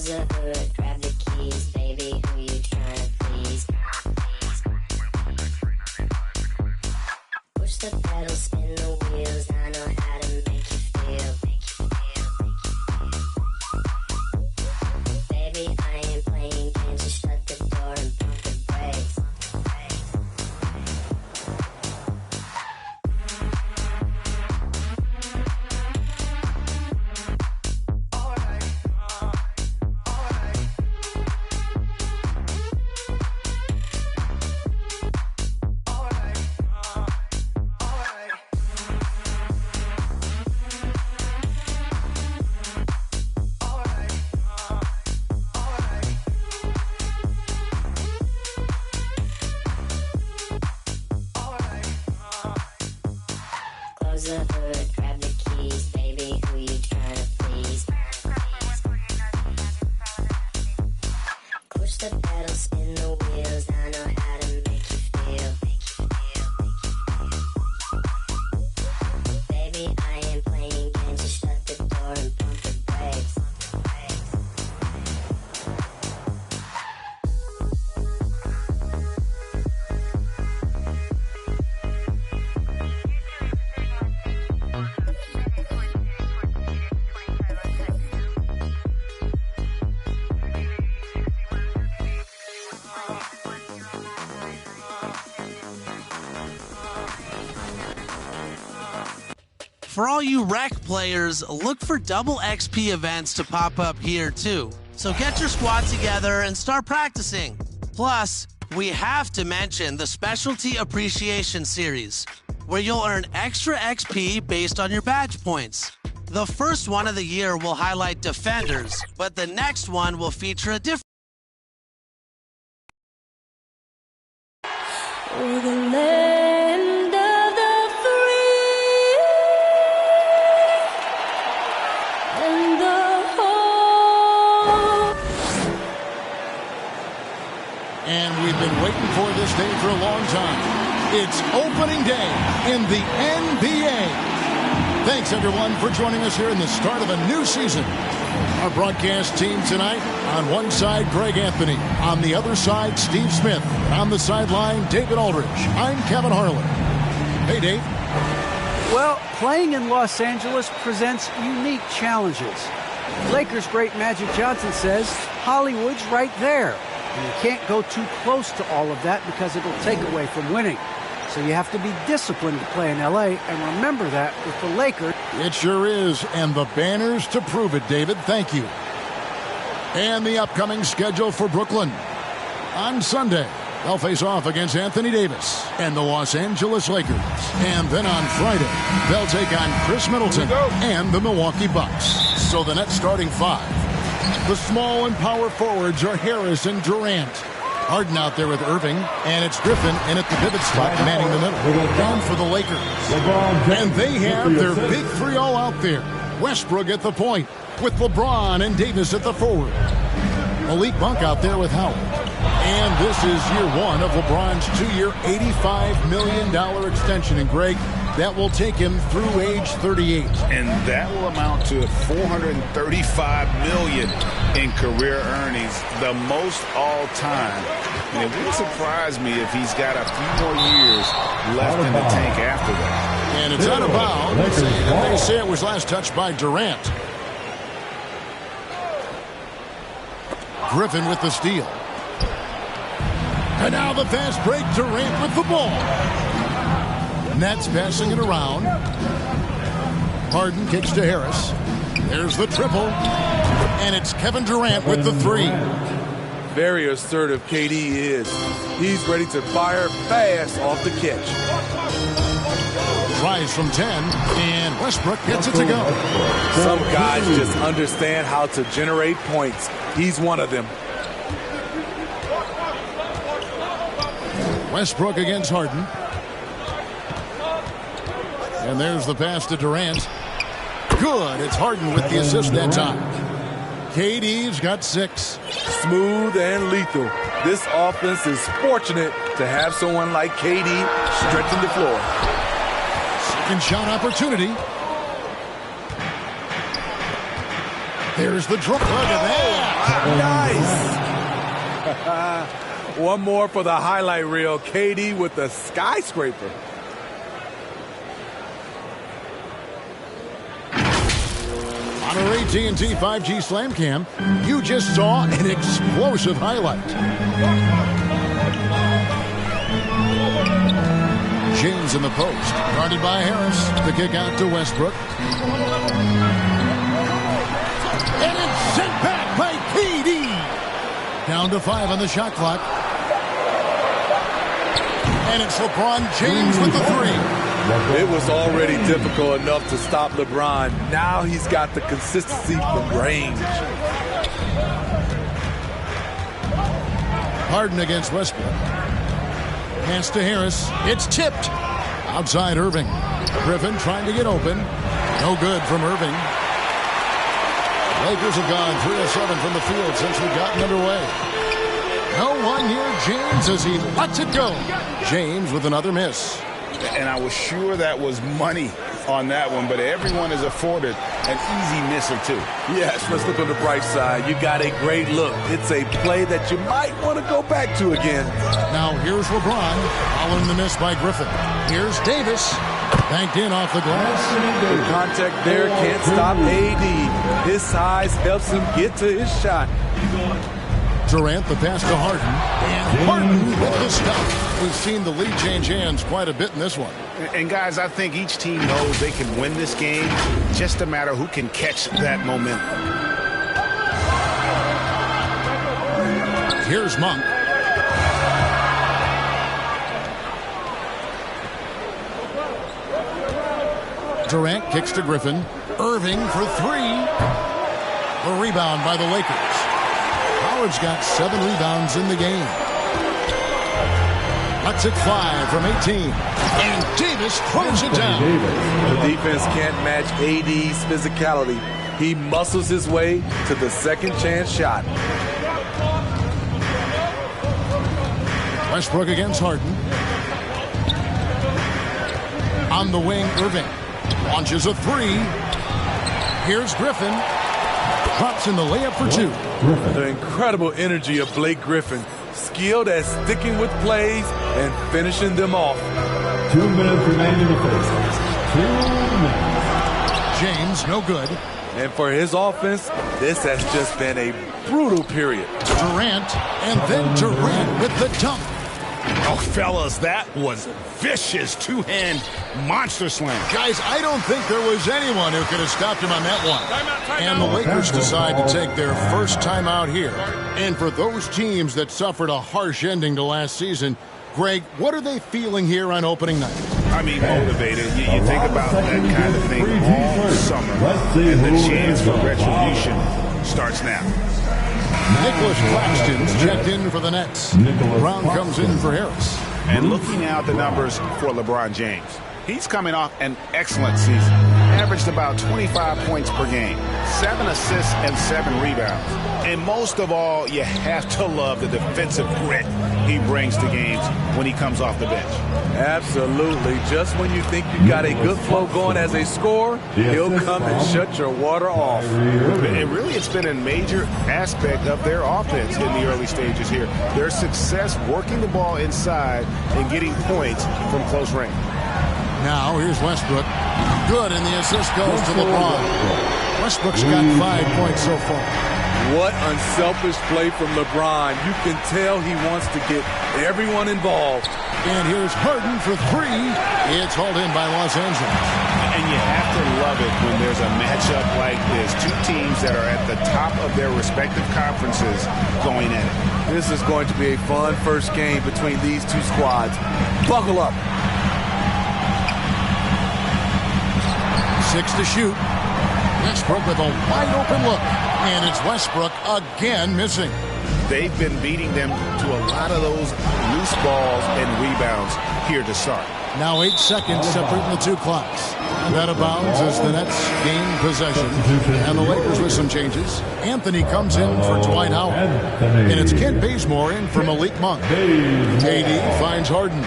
the hood, grab the keys, baby, who you trying to please? Push the pedal, spin the wheels, I know how to make you feel. Baby, I ain't playing games, just shut the door and pump the brakes. Close the hood, grab the keys, baby, who you trying to please? Push the pedal, spin the wheels, I know how to make you feel. Baby, I ain't playing games, just shut the door and pump the brakes. For all you rec players, look for double XP events to pop up here too. So get your squad together and start practicing. Plus, we have to mention the Specialty Appreciation Series, where you'll earn extra XP based on your badge points. The first one of the year will highlight defenders, but the next one will feature a different We're the land of the free and the home. And we've been waiting for this day for a long time. It's opening day in the NBA. Thanks, everyone, for joining us here in the start of a new season. Our broadcast team tonight, on one side, Greg Anthony. On the other side, Steve Smith. On the sideline, David Aldridge. I'm Kevin Harlan. Hey, Dave. Well, playing in Los Angeles presents unique challenges. Lakers great Magic Johnson says Hollywood's right there. And you can't go too close to all of that because it'll take away from winning. So you have to be disciplined to play in L.A. and remember that with the Lakers. It sure is, and the banners to prove it, David. Thank you. And the upcoming schedule for Brooklyn. On Sunday, they'll face off against Anthony Davis and the Los Angeles Lakers. And then on Friday, they'll take on Chris Middleton and the Milwaukee Bucks. So the net starting five. The small and power forwards are Harris and Durant. Harden out there with Irving, and it's Griffin in at the pivot spot, manning the middle. Down for the Lakers. And they have their big three all out there. Westbrook at the point, with LeBron and Davis at the forward. Malik Monk out there with Howard. And this is year one of LeBron's two-year, $85 million extension. And Greg, that will take him through age 38. And that will amount to $435 million in career earnings, the most all time. And it wouldn't surprise me if he's got a few more years left in the tank after that. And it's out of bounds. They say it was last touched by Durant. Griffin with the steal. And now the fast break. Durant with the ball. Nets passing it around. Harden kicks to Harris. There's the triple. And it's Kevin Durant with the three. Very assertive KD is. He's ready to fire fast off the catch. Tries from 10, and Westbrook gets it to go. Some guys just understand how to generate points. He's one of them. Westbrook against Harden. And there's the pass to Durant. Good. It's Harden with the assist that time. KD's got 6. Smooth and lethal. This offense is fortunate to have someone like KD stretching the floor. Second shot opportunity. There's the draw. Look at that. Nice. One more for the highlight reel. KD with the skyscraper. On our AT&T 5G Slam Cam, you just saw an explosive highlight. James in the post, guarded by Harris. The kick out to Westbrook. And it's sent back by KD. Down to 5 on the shot clock. And it's LeBron James with the 3. It was already difficult enough to stop LeBron. Now he's got the consistency from range. Harden against Westbrook. Pass to Harris. It's tipped. Outside Irving. Griffin trying to get open. No good from Irving. Lakers have gone 3 of 7 from the field since we've gotten underway. No one near James as he lets it go. James with another miss. And I was sure that was money on that one, but everyone is afforded an easy miss or two. Yes, let's look on the bright side. You got a great look. It's a play that you might want to go back to again. Now here's LeBron following the miss by Griffin. Here's Davis. Banked in off the glass. The contact there can't stop AD. His size helps him get to his shot. Durant, the pass to Harden. And Harden with the stop. We've seen the lead change hands quite a bit in this one. And guys, I think each team knows they can win this game. Just a matter who can catch that momentum. Here's Monk. Durant kicks to Griffin. Irving for 3. The rebound by the Lakers. Howard's got 7 rebounds in the game. Lets it fly from 18. And Davis throws it down. The defense can't match AD's physicality. He muscles his way to the second chance shot. Westbrook against Harden. On the wing, Irving. Launches a 3. Here's Griffin. Drops in the layup for 2. The incredible energy of Blake Griffin. Skilled at sticking with plays and finishing them off. 2 minutes remaining in the first. 2 minutes. James, no good. And for his offense, this has just been a brutal period. Durant, and then Durant with the dunk. Oh, fellas, that was vicious two-hand monster slam. Guys, I don't think there was anyone who could have stopped him on that one. And the Lakers decide to take their first time out here. And for those teams that suffered a harsh ending to last season, Greg, what are they feeling here on opening night? I mean, motivated. You think about that kind of thing all summer, and the chance for retribution starts now. Nicholas Claxton's checked in for the Nets. Brown comes in for Harris. And looking now at the numbers for LeBron James, he's coming off an excellent season. Averaged about 25 points per game, 7 assists and 7 rebounds. And most of all, you have to love the defensive grit he brings to games when he comes off the bench. Absolutely. Just when you think you've got a good flow going as a scorer, he'll come and shut your water off. And really, it's been a major aspect of their offense in the early stages here. Their success working the ball inside and getting points from close range. Now, here's Westbrook. Good, and the assist goes to LeBron. Westbrook's got 5 points so far. What unselfish play from LeBron. You can tell he wants to get everyone involved. And here's Harden for 3. It's hauled in by Los Angeles. And you have to love it when there's a matchup like this. Two teams that are at the top of their respective conferences going at it. This is going to be a fun first game between these two squads. Buckle up. 6 to shoot. Westbrook with a wide open look. And it's Westbrook again missing. They've been beating them to a lot of those loose balls and rebounds here to start. Now 8 seconds separating the two clocks. And out of bounds as the Nets gain possession. And the Lakers with some changes. Anthony comes in for Dwight Howard. And it's Kent Bazemore in for Malik Monk. KD finds Harden.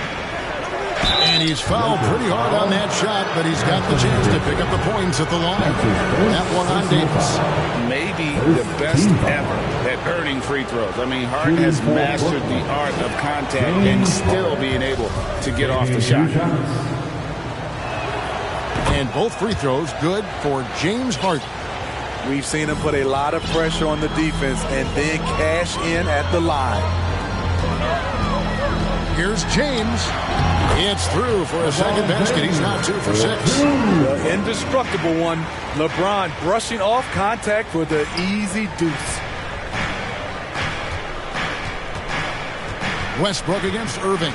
And he's fouled pretty hard on that shot, but he's got the chance to pick up the points at the line. That one on Davis. Maybe the best ever at earning free throws. I mean, Hart has mastered the art of contact and still being able to get off the shot. And both free throws good for James Harden. We've seen him put a lot of pressure on the defense and then cash in at the line. Here's James. It's through for a second basket. He's now 2 for 6. The indestructible one. LeBron brushing off contact for the easy deuce. Westbrook against Irving.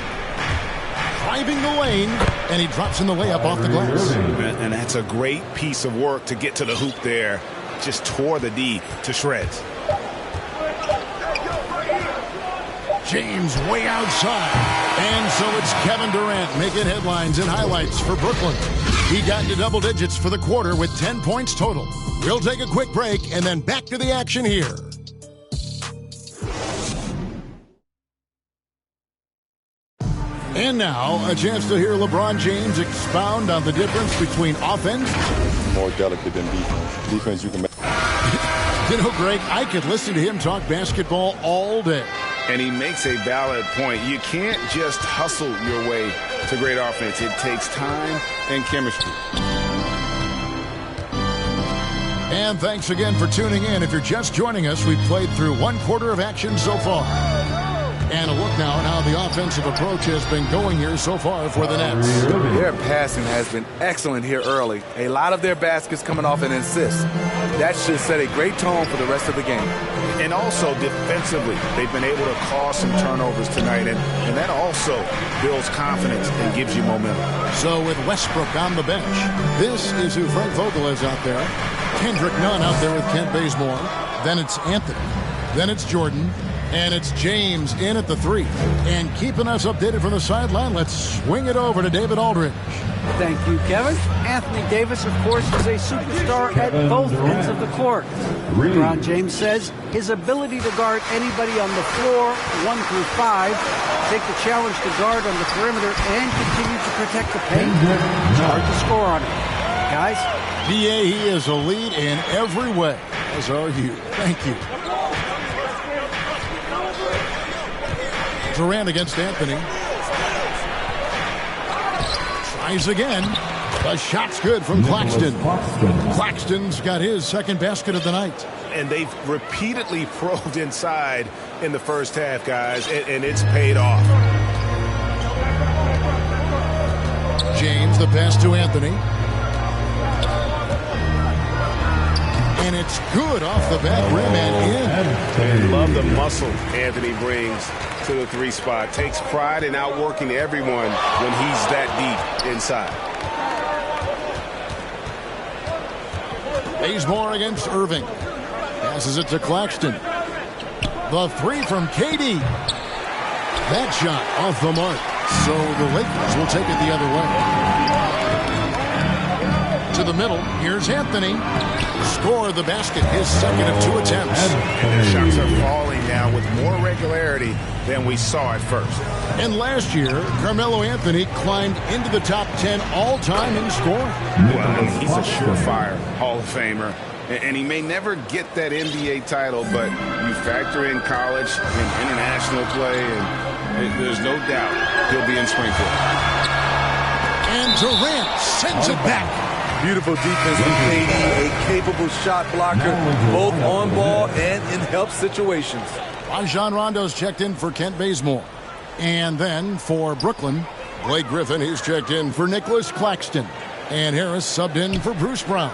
Driving the lane, and he drops in the layup off the glass. And that's a great piece of work to get to the hoop there. Just tore the D to shreds. James way outside. And so it's Kevin Durant making headlines and highlights for Brooklyn. He got into double digits for the quarter with 10 points total. We'll take a quick break and then back to the action here. And now, a chance to hear LeBron James expound on the difference between offense. More delicate than defense. Defense you can make. You know, Greg, I could listen to him talk basketball all day. And he makes a valid point. You can't just hustle your way to great offense. It takes time and chemistry. And thanks again for tuning in. If you're just joining us, we've played through one quarter of action so far. And a look now at how the offensive approach has been going here so far for the Nets. Their passing has been excellent here early. A lot of their baskets coming off an assist. That should set a great tone for the rest of the game. And also defensively, they've been able to cause some turnovers tonight. And that also builds confidence and gives you momentum. So with Westbrook on the bench, this is who Frank Vogel is out there. Kendrick Nunn out there with Kent Bazemore. Then it's Anthony. Then it's Jordan. And it's James in at the 3. And keeping us updated from the sideline, let's swing it over to David Aldridge. Thank you, Kevin. Anthony Davis, of course, is a superstar at both ends of the court. LeBron James says his ability to guard anybody on the floor, 1 through 5, take the challenge to guard on the perimeter, and continue to protect the paint. It's hard to score on him. Guys? DA, he is a lead in every way, as are you. Thank you. Durant against Anthony. Tries again. The shot's good from Claxton. Claxton's got his second basket of the night. And they've repeatedly probed inside in the first half, guys, and it's paid off. James, the pass to Anthony. And it's good off the back rim and in. Love the muscle Anthony brings to the 3 spot. Takes pride in outworking everyone when he's that deep inside. Bazemore against Irving. Passes it to Claxton. The 3 from KD. That shot off the mark. So the Lakers will take it the other way. To the middle. Here's Anthony. Score the basket. His second of 2 attempts. And their shots are falling now with more regularity than we saw at first. And last year, Carmelo Anthony climbed into the top 10 all-time in scoring. Well, he's a surefire Hall of Famer. And he may never get that NBA title, but you factor in college and international play, and there's no doubt he'll be in Springfield. And Durant sends it back. Beautiful defense from KD, a capable shot blocker, both on ball and in help situations. Rajon Rondo's checked in for Kent Bazemore. And then for Brooklyn, Blake Griffin is checked in for Nicholas Claxton. And Harris subbed in for Bruce Brown.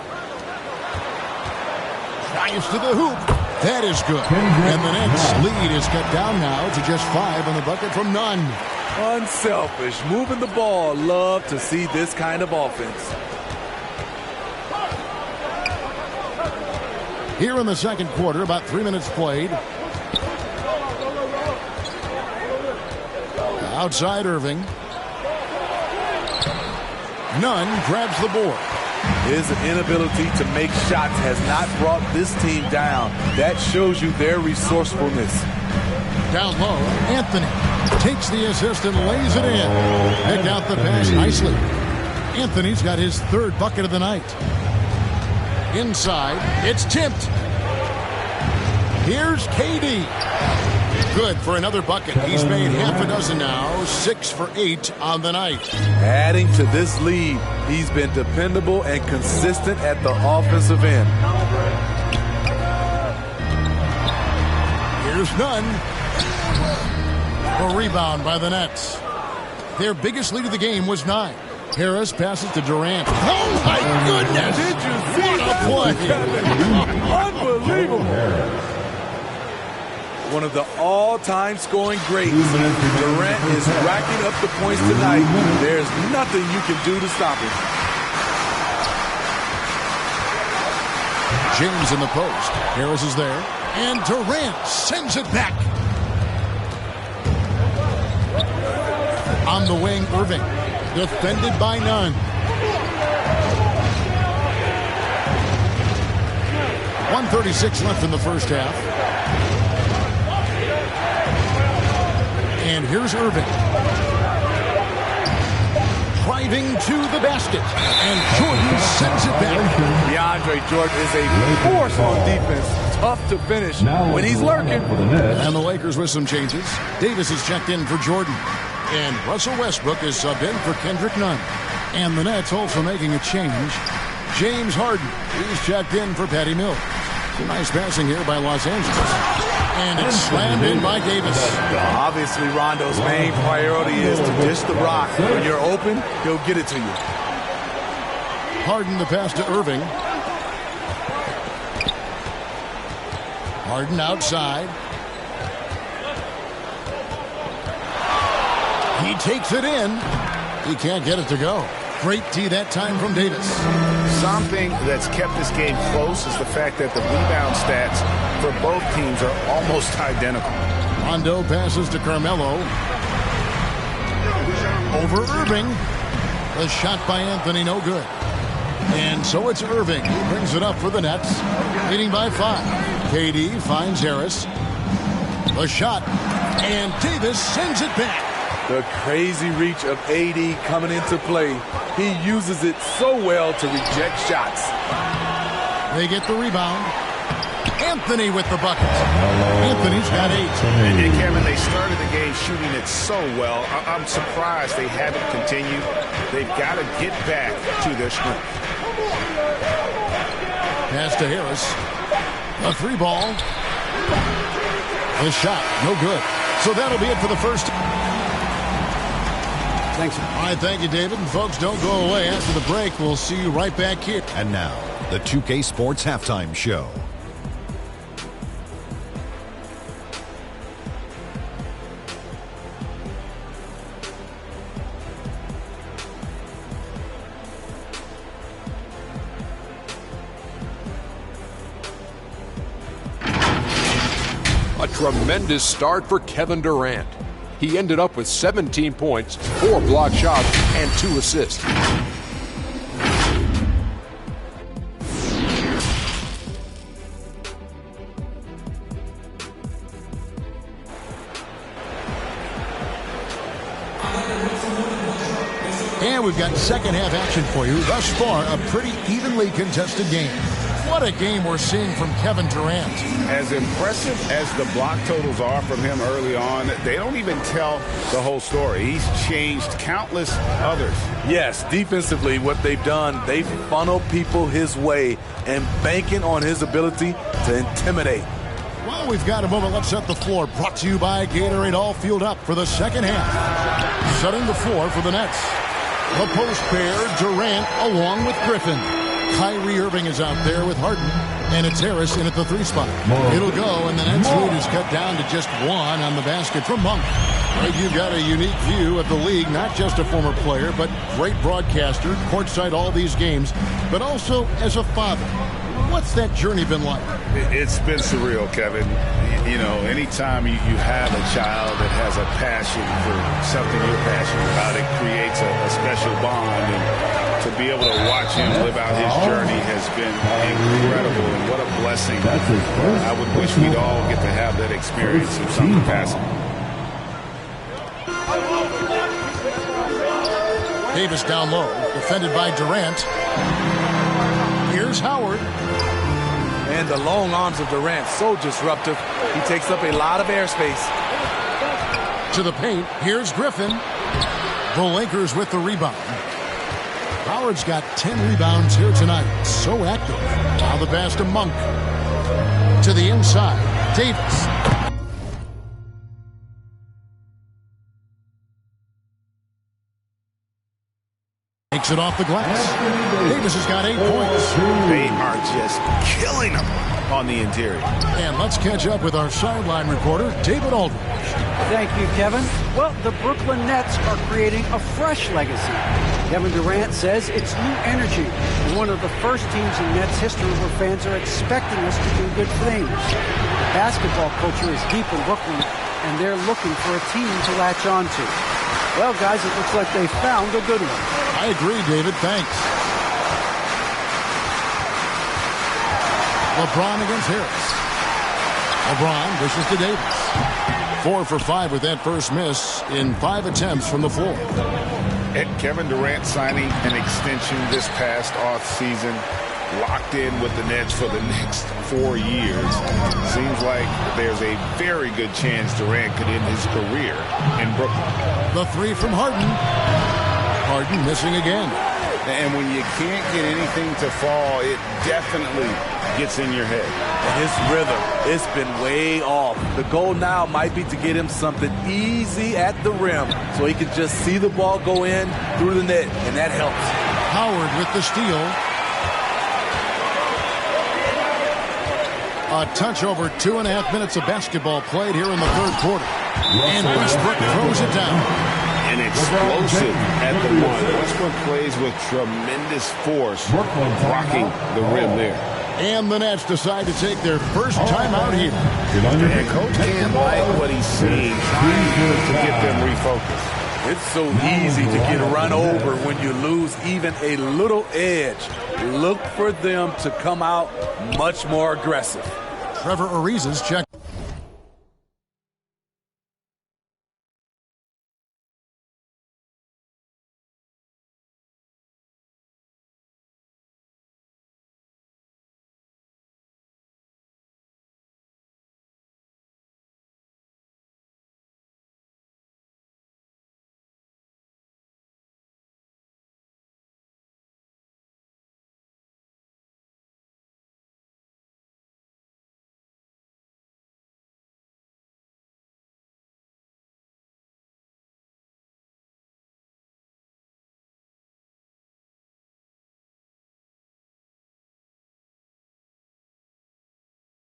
Drives to the hoop. That is good. And the Nets lead is cut down now to just 5 on the bucket from Nunn. Unselfish, moving the ball. Love to see this kind of offense. Here in the second quarter, about 3 minutes played. Outside Irving. Nunn grabs the board. His inability to make shots has not brought this team down. That shows you their resourcefulness. Down low, Anthony Takes the assist and lays it in. Picked out the pass nicely. Anthony's got his third bucket of the night. Inside, it's tipped. Here's KD. Good for another bucket. He's made half a dozen now, 6 for 8 on the night. Adding to this lead, he's been dependable and consistent at the offensive end. Here's none. A rebound by the Nets. Their biggest lead of the game was 9. Harris passes to Durant. Oh, my goodness! Did you see what a play? Unbelievable. One of the all-time scoring greats. Durant is racking up the points tonight. There's nothing you can do to stop him. James in the post. Harris is there. And Durant sends it back. On the wing, Irving. Defended by none. .136 left in the first half. And here's Irving. Driving to the basket. And Jordan sends it back. DeAndre Jordan is a force on defense. Tough to finish when he's lurking. And the Lakers with some changes. Davis is checked in for Jordan. And Russell Westbrook is subbed in for Kendrick Nunn. And the Nets also making a change. James Harden, he's checked in for Patty Mills. Some nice passing here by Los Angeles. And it's slammed in by Davis. Obviously, Rondo's main priority is to dish the rock. When you're open, he'll get it to you. Harden the pass to Irving. Harden outside. He takes it in. He can't get it to go. Great D that time from Davis. Something that's kept this game close is the fact that the rebound stats for both teams are almost identical. Rondo passes to Carmelo. Over Irving. The shot by Anthony, no good. And so it's Irving who brings it up for the Nets, leading by 5. KD finds Harris. The shot. And Davis sends it back. The crazy reach of AD coming into play. He uses it so well to reject shots. They get the rebound. Anthony with the bucket. Anthony's got 8. And Kevin, they started the game shooting it so well. I'm surprised they haven't continued. They've got to get back to their strength. Pass to Harris. A 3 ball. The shot, no good. So that'll be it for the first. Thanks. All right, thank you, David. And folks, don't go away. After the break, we'll see you right back here. And now, the 2K Sports Halftime Show. A tremendous start for Kevin Durant. He ended up with 17 points, 4 blocked shots, and 2 assists. And we've got second half action for you. Thus far, a pretty evenly contested game. What a game we're seeing from Kevin Durant. As impressive as the block totals are from him early on, they don't even tell the whole story. He's changed countless others. Yes, defensively, what they've done, they've funneled people his way and banking on his ability to intimidate. Well, we've got a moment. Let's set the floor. Brought to you by Gatorade, all fueled up for the second half. Setting the floor for the Nets. The post pair, Durant along with Griffin. Kyrie Irving is out there with Harden, and it's Harris in at the 3 spot. It'll go, and the Nets lead is cut down to just 1 on the basket from Monk. Right, you've got a unique view of the league, not just a former player, but great broadcaster, courtside all these games, but also as a father. What's that journey been like? It's been surreal, Kevin. You know, anytime you have a child that has a passion for something you're passionate about, it creates a special bond. And to be able to watch him live out his journey has been incredible. And what a blessing. I would wish we'd all get to have that experience in some capacity. Davis down low, defended by Durant. Here's Howard. And the long arms of Durant, so disruptive. He takes up a lot of airspace. To the paint, here's Griffin. The Lakers with the rebound. Howard's got 10 rebounds here tonight. So active. Now the pass to Monk. To the inside, Davis. Takes it off the glass. Davis has got 8 points. They are just killing them on the interior. And let's catch up with our sideline reporter, David Aldridge. Thank you, Kevin. Well, the Brooklyn Nets are creating a fresh legacy. Kevin Durant says it's new energy. One of the first teams in Nets history where fans are expecting us to do good things. Basketball culture is deep in Brooklyn, and they're looking for a team to latch on to. Well, guys, it looks like they found a good one. I agree, David. Thanks. LeBron against Harris. LeBron dishes to Davis. 4 for 5 with that first miss in 5 attempts from the floor. And Kevin Durant signing an extension this past offseason, locked in with the Nets for the next 4 years. Seems like there's a very good chance Durant could end his career in Brooklyn. The 3 from Harden. Harden missing again. And when you can't get anything to fall, it definitely gets in your head. And his rhythm, it's been way off. The goal now might be to get him something easy at the rim so he can just see the ball go in through the net, and that helps. Howard with the steal. A touch over 2.5 minutes of basketball played here in the third quarter. And Westbrook throws it down. And explosive at the one. Westbrook plays with tremendous force, rocking the rim there. And the Nets decide to take their first time out here. And Coach can't like what he's seeing, trying to get them refocused. It's so easy to get run over when you lose even a little edge. Look for them to come out much more aggressive. Trevor Ariza's check.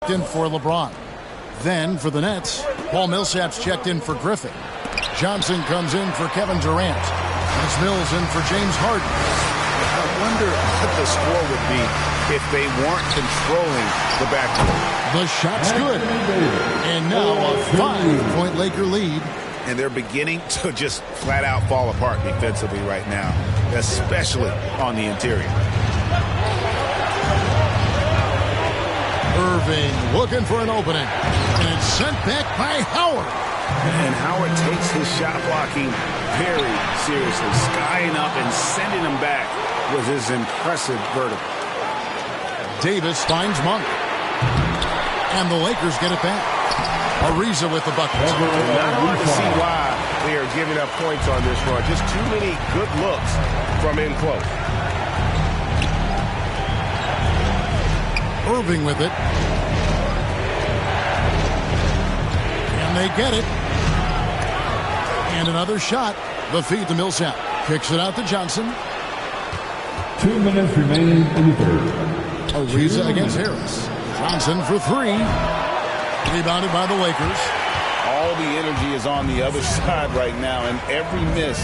In for LeBron. Then for the Nets, Paul Millsap's checked in for Griffin. Johnson comes in for Kevin Durant. It's Mills in for James Harden. I wonder what the score would be if they weren't controlling the backcourt. The shot's good. And now a 5-point Laker lead. And they're beginning to just flat out fall apart defensively right now, especially on the interior. Irving looking for an opening. And it's sent back by Howard. And Howard takes his shot blocking very seriously, skying up and sending him back with his impressive vertical. Davis finds Monk. And the Lakers get it back. Ariza with the bucket. Not hard to see why they are giving up points on this run. Just too many good looks from in close. Irving with it. And they get it. And another shot. The feed to Millsap. Kicks it out to Johnson. 2 minutes remaining in the third. Ariza against Harris. Johnson for 3. Rebounded by the Lakers. All the energy is on the other side right now, and every miss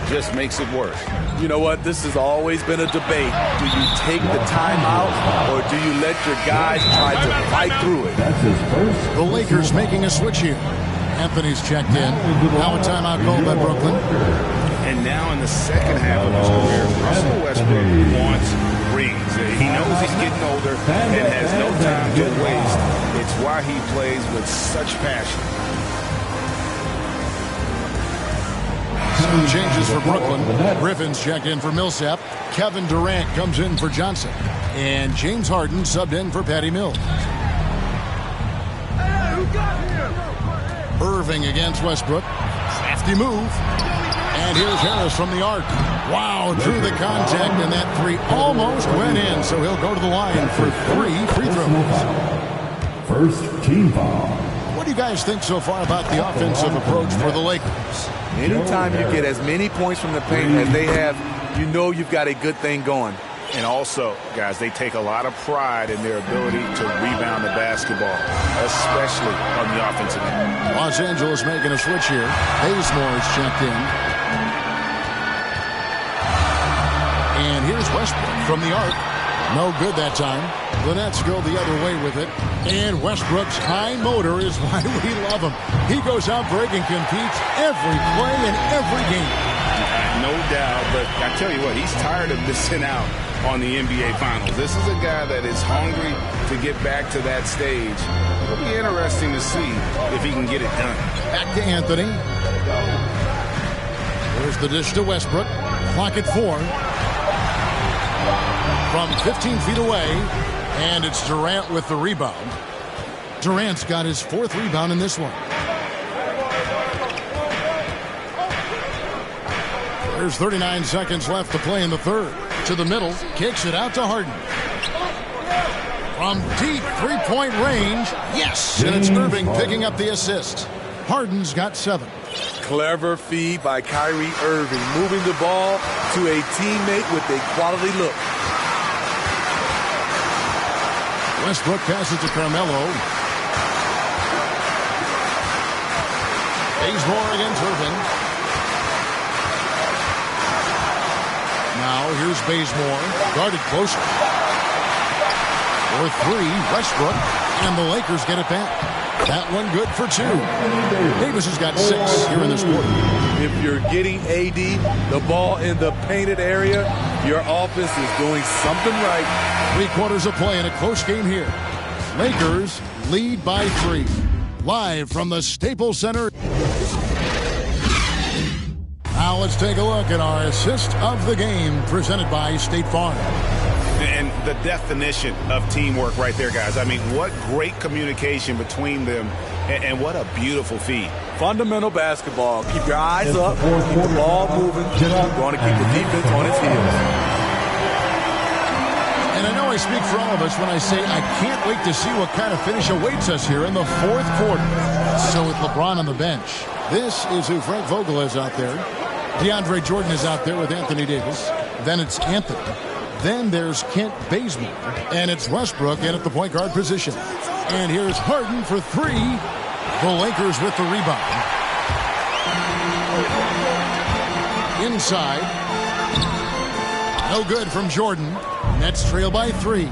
just makes it worse. You know what? This has always been a debate. Do you take the timeout, or do you let your guys try to fight through it? That's his first. The Lakers making a switch here. Anthony's checked in. Now a timeout called by Brooklyn. And now in the second half of his career, Russell Westbrook wants rings. He knows he's getting older and has no time to waste. It's why he plays with such passion. Changes for Brooklyn. Griffin's checked in for Millsap. Kevin Durant comes in for Johnson. And James Harden subbed in for Patty Mills. Irving against Westbrook. Crafty move. And here's Harris from the arc. Wow, drew the contact, and that three almost went in. So he'll go to the line for 3 free throws. First team foul. What do you guys think so far about the offensive approach for the Lakers? Anytime you get as many points from the paint as they have, you know you've got a good thing going. And also, guys, they take a lot of pride in their ability to rebound the basketball, especially on the offensive end. Los Angeles making a switch here. Bazemore is checked in. And here's Westbrook from the arc. No good that time. The Nets go the other way with it. And Westbrook's high motor is why we love him. He goes out breaking, competes every play in every game. No doubt, but I tell you what, he's tired of missing out on the NBA Finals. This is a guy that is hungry to get back to that stage. It'll be interesting to see if he can get it done. Back to Anthony. There's the dish to Westbrook. Clock at 4. From 15 feet away, and it's Durant with the rebound. Durant's got his 4th rebound in this one. There's 39 seconds left to play in the third. To the middle, kicks it out to Harden. From deep three-point range, yes! And it's Irving picking up the assist. Harden's got 7. Clever feed by Kyrie Irving, moving the ball to a teammate with a quality look. Westbrook passes to Carmelo. Bazemore against Irving. Now here's Bazemore, guarded closer. For 3, Westbrook, and the Lakers get it back. That one good for 2. Davis has got 6 here in this quarter. If you're getting AD the ball in the painted area, your offense is doing something right. 3 quarters of play in a close game here. Lakers lead by 3. Live from the Staples Center. Now let's take a look at our assist of the game presented by State Farm. And the definition of teamwork right there, guys. I mean, what great communication between them, and what a beautiful feed. Fundamental basketball. Keep your eyes up, keep the ball moving. You're going to keep the defense on its heels. And I know I speak for all of us when I say I can't wait to see what kind of finish awaits us here in the 4th quarter. So with LeBron on the bench, this is who Frank Vogel is out there. DeAndre Jordan is out there with Anthony Davis. Then it's Anthony. Then there's Kent Bazemore. And it's Westbrook in at the point guard position. And here's Harden for 3. The Lakers with the rebound. Inside. No good from Jordan. Nets trail by 3.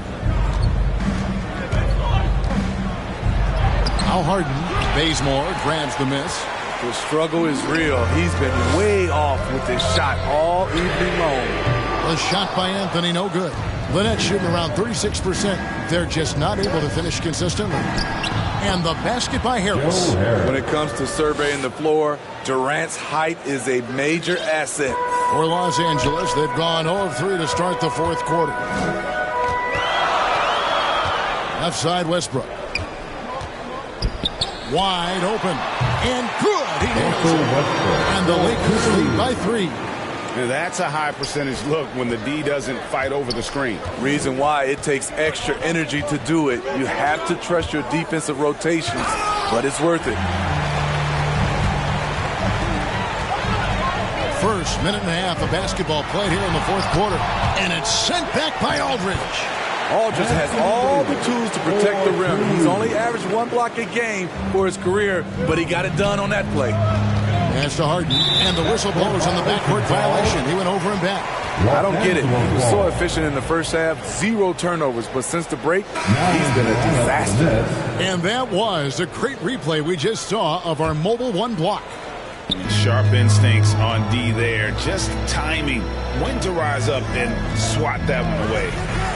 Now Harden. Bazemore grabs the miss. The struggle is real. He's been way off with this shot all evening long. The shot by Anthony, no good. The Nets shooting around 36%. They're just not able to finish consistently. And the basket by Harris. When it comes to surveying the floor, Durant's height is a major asset. For Los Angeles, they've gone 0 of 3 to start the 4th quarter. Left side, Westbrook. Wide open. And good. He nails it. And the Lakers lead by 3. Now that's a high percentage look when the D doesn't fight over the screen. Reason why it takes extra energy to do it. You have to trust your defensive rotations, but it's worth it. First minute and a half of basketball played here in the 4th quarter. And it's sent back by Aldridge. Aldridge has all the tools to protect the rim. He's only averaged 1 block a game for his career, but he got it done on that play. Pass to Harden, and the whistle blows on the backcourt violation. He went over and back. I don't get it. He was so efficient in the first half, 0 turnovers, but since the break, he's been a disaster. And that was a great replay we just saw of our mobile 1 block. Sharp instincts on D there. Just timing when to rise up and swat that one away.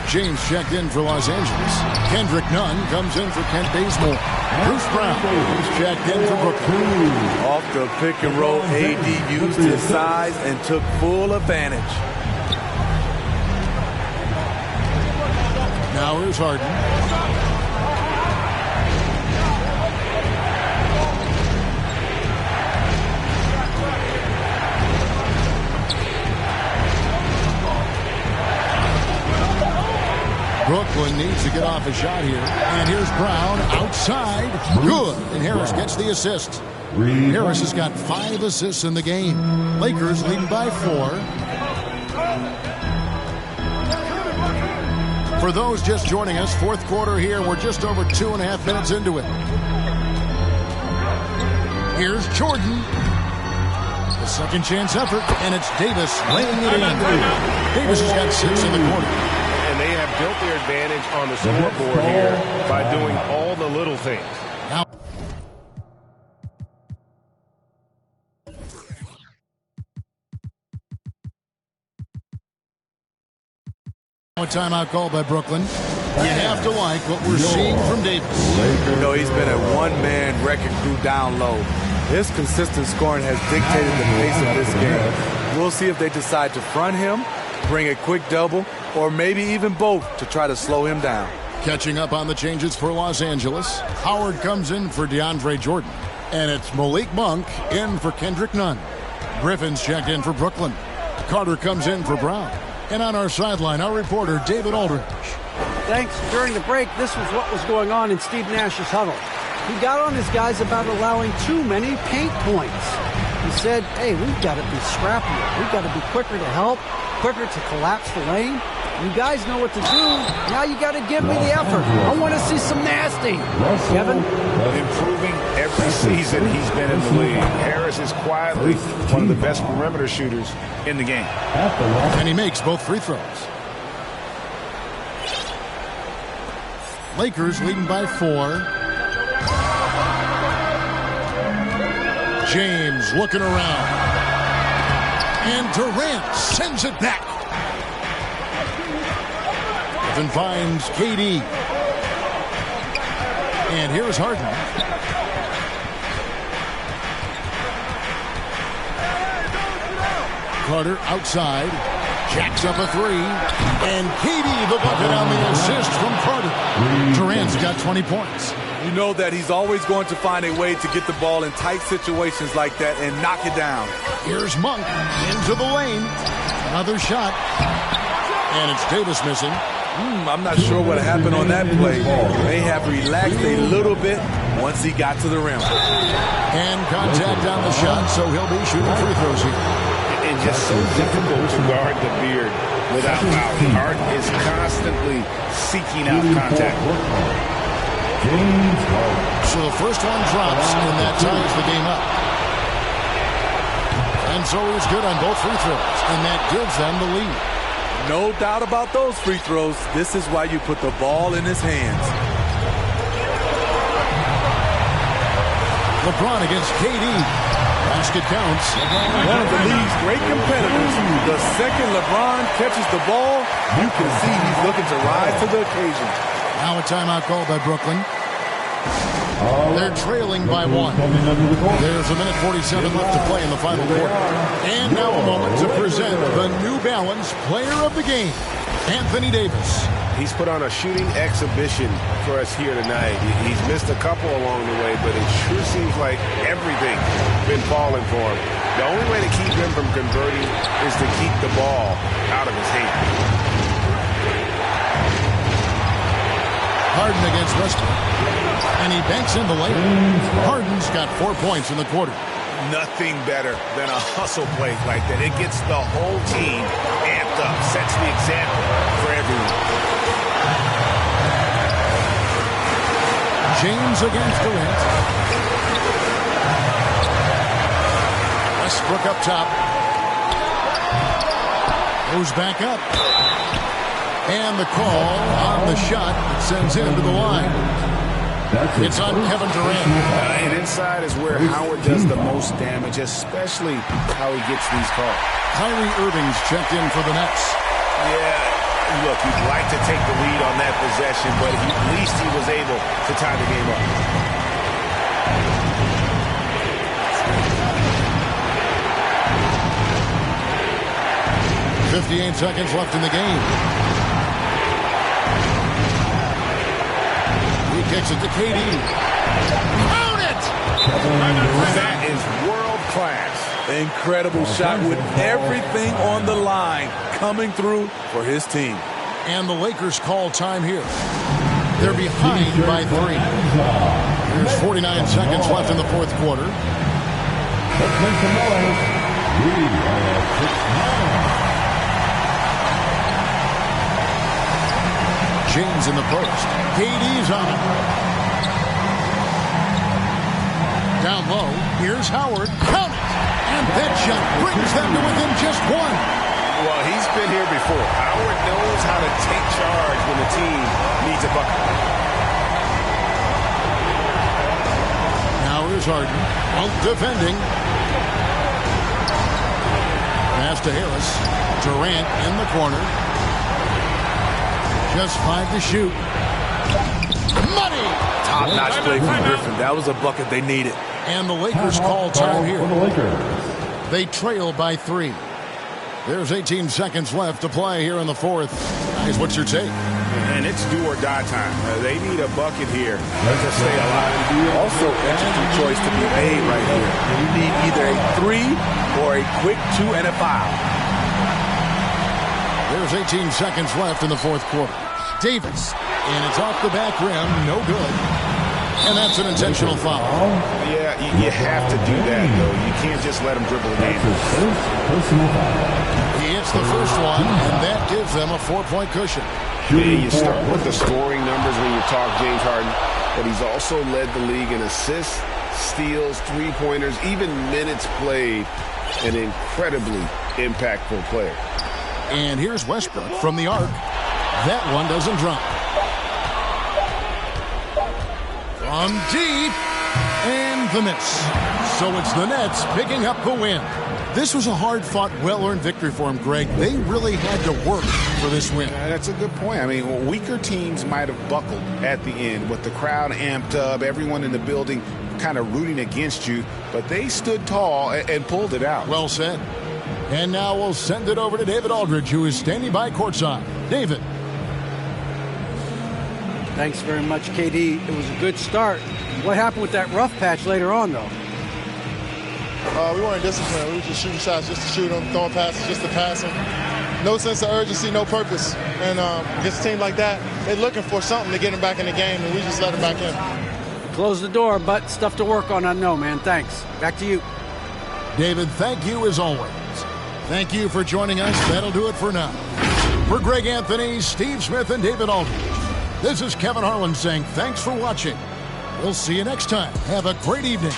James checked in for Los Angeles. Kendrick Nunn comes in for Kent Bazemore. Bruce Brown is checked in for Brooklyn. Off the pick and roll, AD used his size and took full advantage. Now here's Harden. Brooklyn needs to get off a shot here. And here's Brown outside. Good. And Harris gets the assist. Harris has got 5 assists in the game. Lakers leading by 4. For those just joining us, fourth quarter here. We're just over 2.5 minutes into it. Here's Jordan. The second chance effort, and it's Davis laying it in. Davis has got 6 in the quarter. And they have built their advantage on the scoreboard here by doing all the little things. Now, a timeout call by Brooklyn. You have to like what we're seeing from Davis. You know, he's been a one-man wrecking crew down low. His consistent scoring has dictated the pace of this game. We'll see if they decide to front him, bring a quick double, or maybe even both to try to slow him down. Catching up on the changes for Los Angeles. Howard comes in for DeAndre Jordan. And it's Malik Monk in for Kendrick Nunn. Griffin's checked in for Brooklyn. Carter comes in for Brown. And on our sideline, our reporter, David Aldridge. Thanks. During the break, this was what was going on in Steve Nash's huddle. He got on his guys about allowing too many paint points. He said, hey, we've got to be scrappier. We've got to be quicker to help, quicker to collapse the lane. You guys know what to do. Now you got to give me the effort. I want to see some nasty. Kevin? Improving every season he's been in the league. Harris is quietly one of the best perimeter shooters in the game. And he makes both free throws. Lakers leading by 4. James looking around. And Durant sends it back. Griffin finds KD. And here's Harden. Carter outside. Jacks up a 3. And KD the bucket on the assist from Carter. Durant's got 20 points. You know that he's always going to find a way to get the ball in tight situations like that and knock it down. Here's Monk into the lane. Another shot. And it's Davis missing. I'm not sure what happened on that play. May have relaxed a little bit once he got to the rim. And contact on the shot, so he'll be shooting free throws here. It's just so difficult to guard the beard without fouling. Hart is constantly seeking out contact. So the first one drops, and that ties the game up. And so he's good on both free throws, and that gives them the lead. No doubt about those free throws. This is why you put the ball in his hands. LeBron against KD. Basket counts. One of the league's great competitors. The second LeBron catches the ball, you can see he's looking to rise to the occasion. Now a timeout called by Brooklyn. They're trailing by 1. There's a minute 47 left to play in the final quarter. And now a moment to present the New Balance Player of the Game, Anthony Davis. He's put on a shooting exhibition for us here tonight. He's missed a couple along the way, but it sure seems like everything's been falling for him. The only way to keep him from converting is to keep the ball out of his hand. Harden against Westbrook. And he banks in the lane. Harden's got 4 points in the quarter. Nothing better than a hustle play like that. It gets the whole team amped up, sets the example for everyone. James against Durant. Westbrook up top. Goes back up. And the call on the shot that sends him to the line. It's on Kevin Durant. And inside is where Howard does the most damage, especially how he gets these calls. Kyrie Irving's checked in for the Nets. Yeah, look, you'd like to take the lead on that possession, but at least he was able to tie the game up. .58 seconds left in the game. He kicks it to KD. Count it! That is world class. Incredible shot with everything on the line coming through for his team. And the Lakers call time here. They're behind by 3. There's 49 seconds left in the fourth quarter. James in the post. KD's on it. Down low. Here's Howard. Count it! And that shot brings them to within just 1. Well, he's been here before. Howard knows how to take charge when the team needs a bucket. Now here's Harden. Out defending. Pass to Harris. Durant in the corner. Just 5 to shoot. Money! Top-notch play from Griffin. That was a bucket they needed. And the Lakers call time here. They trail by 3. There's 18 seconds left to play here in the fourth. Guys, what's your take? And it's do or die time. They need a bucket here to stay alive. Also, interesting choice to be made right here. You need either a 3 or a quick 2 and a foul. There's 18 seconds left in the fourth quarter. Davis, and it's off the back rim, no good. And that's an intentional foul. Yeah, you have to do that, though. You can't just let him dribble the game. He hits the first one, and that gives them a 4-point cushion. Yeah, you start with the scoring numbers when you talk James Harden, but he's also led the league in assists, steals, three-pointers, even minutes played. An incredibly impactful player. And here's Westbrook from the arc. That one doesn't drop. From deep, and the miss. So it's the Nets picking up the win. This was a hard-fought, well-earned victory for them, Greg. They really had to work for this win. That's a good point. I mean, weaker teams might have buckled at the end with the crowd amped up, everyone in the building kind of rooting against you, but they stood tall and pulled it out. Well said. And now we'll send it over to David Aldridge, who is standing by courtside. David. Thanks very much, KD. It was a good start. What happened with that rough patch later on, though? We weren't disciplined. We were just shooting shots just to shoot them, throwing passes just to pass them. No sense of urgency, no purpose. And against a team like that, they're looking for something to get them back in the game, and we just let them back in. Close the door, but stuff to work on, I know, man. Thanks. Back to you. David, thank you as always. Thank you for joining us. That'll do it for now. For Greg Anthony, Steve Smith, and David Aldridge, this is Kevin Harlan saying thanks for watching. We'll see you next time. Have a great evening.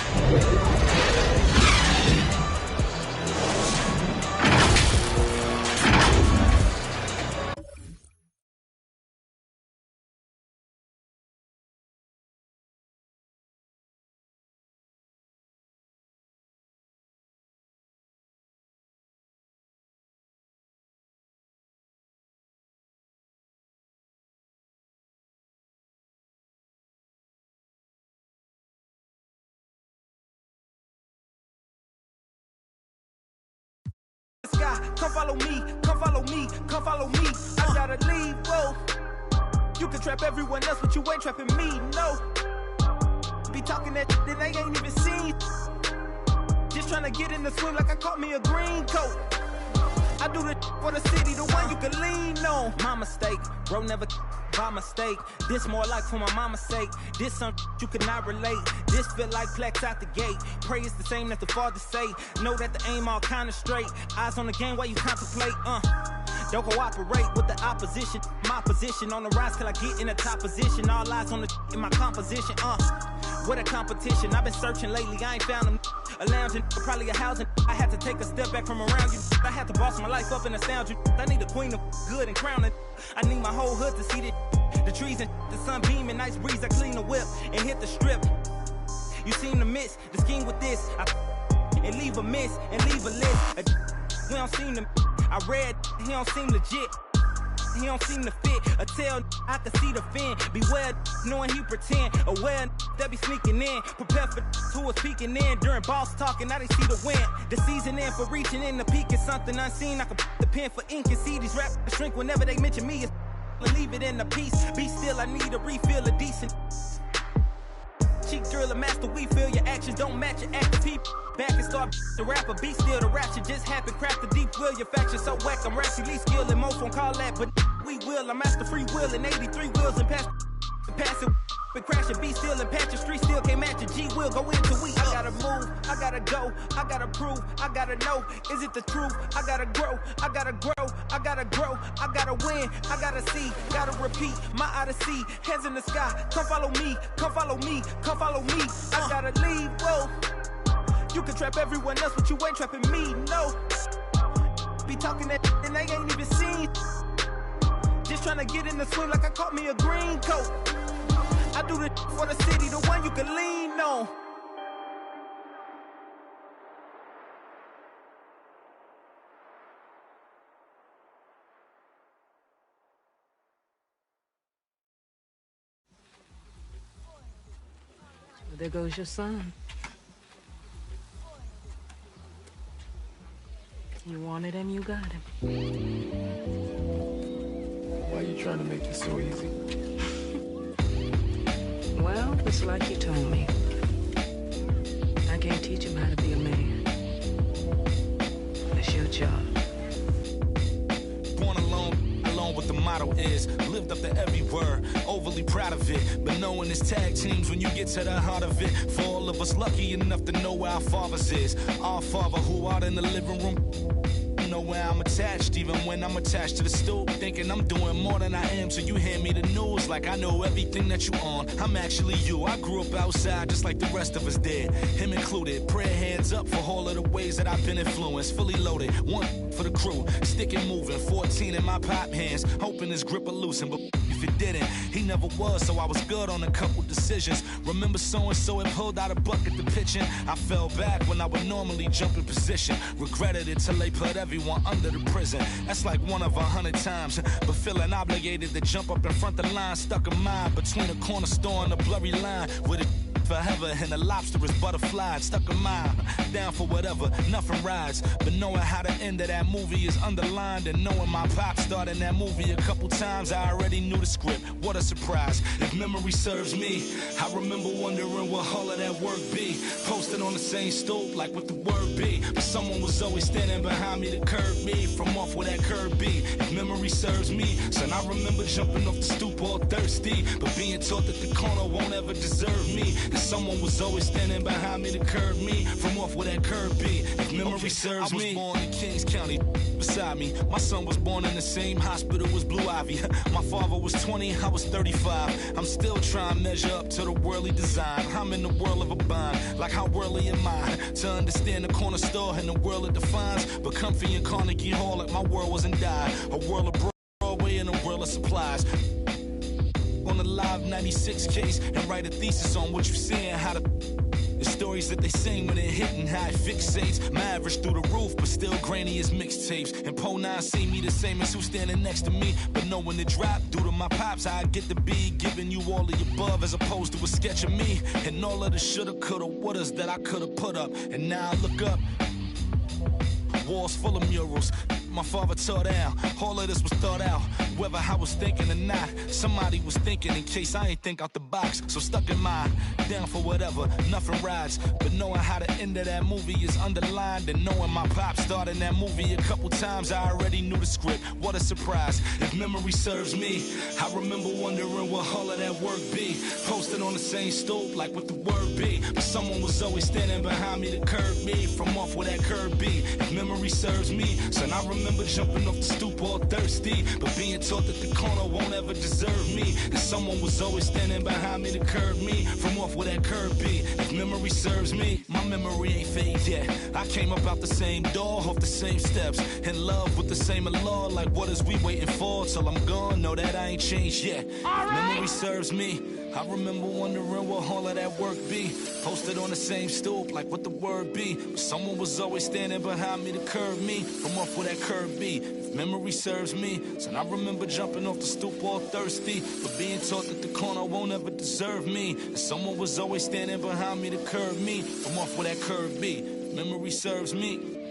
Come follow me, come follow me, come follow me. I gotta leave, whoa. You can trap everyone else, but you ain't trapping me, no. Be talking that they ain't even seen. Just trying to get in the swim like I caught me a green coat. I do the for the city, the one you can lean on. My mistake, bro, never by mistake. This more like for my mama's sake. This something you cannot relate. This feel like plex out the gate. Pray it's the same that the father say. Know that the aim all kind of straight. Eyes on the game while you contemplate. Don't cooperate with the opposition. My position on the rise till I get in the top position. All eyes on the in my composition. What a competition. I've been searching lately. I ain't found them. A lounging, probably a housing. I had to take a step back from around you. I had to boss my life up and astound you. I need a queen of good and crown it. I need my whole hood to see it. The trees and the sun beaming, nice breeze. I clean the whip and hit the strip. You seem to miss the scheme with this. And leave a miss and leave a list. We don't seem to. I read, he don't seem legit. he don't seem to fit. A tell I can see the fin. Beware knowing he pretend. Aware that be sneaking in. Prepare for who was peeking in during boss talking. Now they see the win. The season in for reaching in the peak is something unseen. I can put the pen for ink and see these raps shrink whenever they mention me. Leave it in the piece. Be still, I need a refill of decent. Cheek drill a master, we feel your actions don't match your active people. Back and start the rapper, be still the rap shit just happen. Craft the deep will, your faction so whack. I'm rationally skilled and most won't call that, but we will. I'm master free will and 83 wheels and pass it. Been crashing, be still and patch your street still can't match your G will go into we. I gotta move, I gotta go, I gotta prove, I gotta know, is it the truth? I gotta grow, I gotta grow, I gotta grow, I gotta win, I gotta see, gotta repeat, my odyssey, hands in the sky, come follow me, come follow me, come follow me. I gotta leave, whoa. You can trap everyone else, but you ain't trapping me, no. Be talking that and they ain't even seen. Just trying to get in the swing like I caught me a green coat. I do this for the city, the one you can lean on. Well, there goes your son. You wanted him, you got him. Why are you trying to make this so easy? Well, it's like you told me. I can't teach him how to be a man. It's your job. Born alone what the motto is. Lived up to every word, overly proud of it. But knowing it's tag teams when you get to the heart of it. For all of us lucky enough to know where our fathers is. Our father who out in the living room. Know where I'm attached, even when I'm attached to the stool. Thinking I'm doing more than I am, so you hand me the news like I know everything that you on. I'm actually you. I grew up outside just like the rest of us did, him included. Prayer hands up for all of the ways that I've been influenced. Fully loaded, one for the crew, sticking moving. 14 in my pop hands, hoping his grip will loosen, but if it didn't, he never was, so I was good on a couple decisions. Remember so-and-so had pulled out a bucket to pitching. I fell back when I would normally jump in position. Regretted it till they put everyone under the prison. That's like 1 of 100 times. But feeling obligated to jump up in front of the line. Stuck a mind between a corner store and a blurry line. With it forever and the lobster is butterfly. Stuck a mind, down for whatever, nothing rides. But knowing how the end of that movie is underlined. And knowing my pop starred in that movie a couple times, I already knew the script. What a surprise. If memory serves me, I remember wondering what all of that work be. Posted on the same stoop like what the word be. But someone was always standing behind me to curb me from off where that curb be. If memory serves me, son, I remember jumping off the stoop all thirsty, but being taught that the corner won't ever deserve me. And someone was always standing behind me to curb me from off where that curb be. If memory serves me, I was born in Kings County beside me. My son was born in the same hospital as Blue Ivy. My father was 20, I was 35. I'm still trying to measure up to the worldly design. I'm in the world of a bind, like how worldly am I? To understand the corner store and the world it defines. But comfy in Carnegie Hall like my world wasn't die. A world of Broadway and a world of supplies. On the live 96 case and write a thesis on what you seeing, how the stories that they sing when it hitting, how it fixates. My average through the roof, but still grainy as mixtapes. And Po 9 see me the same as who's standing next to me. But knowing the drop due to my pops, how I get to be giving you all of the above as opposed to a sketch of me. And all of the shoulda, coulda, wouldas that I coulda put up. And now I look up, walls full of murals my father tore down. All of this was thought out, whether I was thinking or not. Somebody was thinking in case I ain't think out the box. So stuck in mind, down for whatever, nothing rides. But knowing how the end of that movie is underlined, and knowing my pop starred in that movie a couple times, I already knew the script. What a surprise. If memory serves me, I remember wondering what all of that work be. Posted on the same stoop like what the word be. But someone was always standing behind me to curb me from off where that curb be. If memory serves me, son, I remember jumping off the stoop all thirsty, but being taught that the corner won't ever deserve me. And someone was always standing behind me to curb me from off where that curb be. If memory serves me, my memory ain't fade yet. I came up out the same door, off the same steps, in love with the same law. Like what is we waiting for till I'm gone? Know that I ain't changed yet. If memory serves me, I remember wondering what all of that work be. Posted on the same stoop like what the word be. But someone was always standing behind me to curb me from off where that curb be. If Memory serves me, son, I remember jumping off the stoop all thirsty, but being taught that the corner won't ever deserve me, and someone was always standing behind me to curb me from off where that curve be. Memory serves me.